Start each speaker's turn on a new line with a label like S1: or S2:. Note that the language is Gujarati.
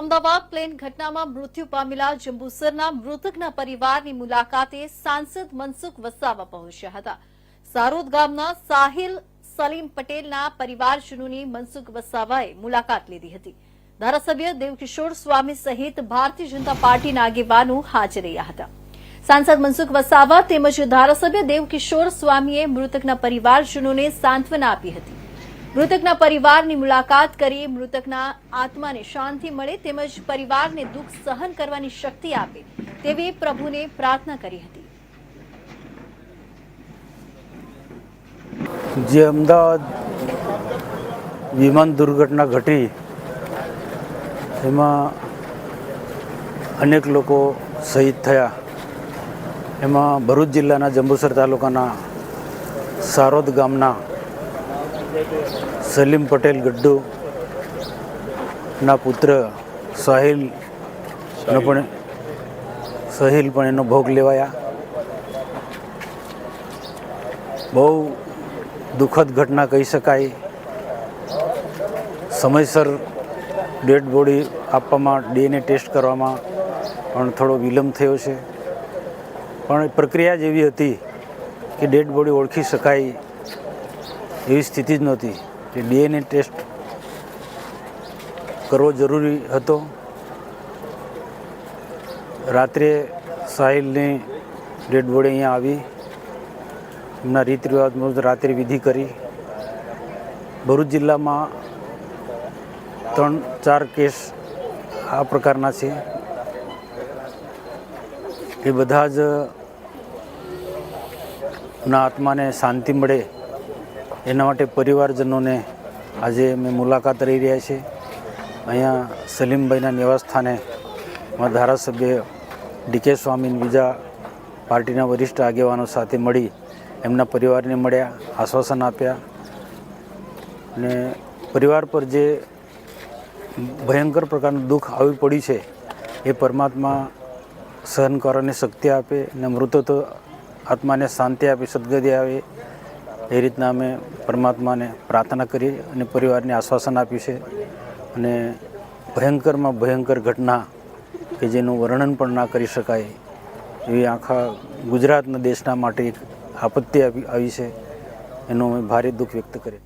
S1: અમદાવાદ પ્લેન ઘટનામાં મૃત્યુ પામેલા જંબુસરના મૃતકના પરિવારની મુલાકાતે સાંસદ મનસુખ વસાવા પહોંચ્યા હતા। સારોદ ગામના સાહિલ સલીમ પટેલના પરિવારજનોની મનસુખ વસાવાએ મુલાકાત લીધી હતી। ધારાસભ્ય દેવકિશોર સ્વામી સહિત ભારતીય જનતા પાર્ટીના આગેવાનો હાજર રહ્યા હતા। સાંસદ મનસુખ વસાવા તેમજ ધારાસભ્ય દેવકિશોર સ્વામીએ મૃતકના પરિવારજનોને સાંત્વના આપી હતી। મૃતકના પરિવારની મુલાકાત કરી મૃતકના આત્માને શાંતિ મળે તેમજ પરિવારને દુઃખ સહન કરવાની શક્તિ આપે તેવી પ્રભુને પ્રાર્થના કરી હતી।
S2: જે અમદાવાદ વિમાન દુર્ઘટના ઘટી એમાં અનેક લોકો શહીદ થયા। એમાં ભરૂચ જિલ્લાના જંબુસર તાલુકાના સારોદ ગામના સલીમ પટેલ ગડ્ડુના પુત્ર સાહિલ પણ એનો ભોગ લેવાયા। બહુ દુઃખદ ઘટના કહી શકાય। સમયસર ડેડ બોડી આપવામાં DNA ટેસ્ટ કરવામાં પણ થોડો વિલંબ થયો છે, પણ પ્રક્રિયા જ એવી હતી કે ડેડ બોડી ઓળખી શકાય એવી સ્થિતિ જ નહોતી કે DNA ટેસ્ટ કરવો જરૂરી હતો। રાત્રે સાહિલની ડેડ બોડી અહીંયા આવી, એમના રીત રિવાજ મુજબ રાત્રે વિધિ કરી। ભરૂચ જિલ્લામાં 3-4 કેસ આ પ્રકારના છે। એ બધા જ ના આત્માને શાંતિ મળે એના માટે પરિવારજનોને આજે અમે મુલાકાત રહી રહ્યા છીએ। અહીંયા સલીમભાઈના નિવાસસ્થાને ધારાસભ્ય ડીકે સ્વામી બીજા પાર્ટીના વરિષ્ઠ આગેવાનો સાથે મળી એમના પરિવારને મળ્યા, આશ્વાસન આપ્યા અને પરિવાર પર જે ભયંકર પ્રકારનું દુઃખ આવી પડ્યું છે એ પરમાત્મા સહન કરવાની શક્તિ આપે અને મૃતક આત્માને શાંતિ આપે, સદગતિ આવે એ રીતના અમે પરમાત્માને પ્રાર્થના કરી અને પરિવારને આશ્વાસન આપ્યું છે। અને ભયંકરમાં ભયંકર ઘટના કે જેનું વર્ણન પણ ના કરી શકાય એવી આખા ગુજરાતના દેશના માટે એક આપત્તિ આવી છે, એનું અમે ભારે દુઃખ વ્યક્ત કરીએ।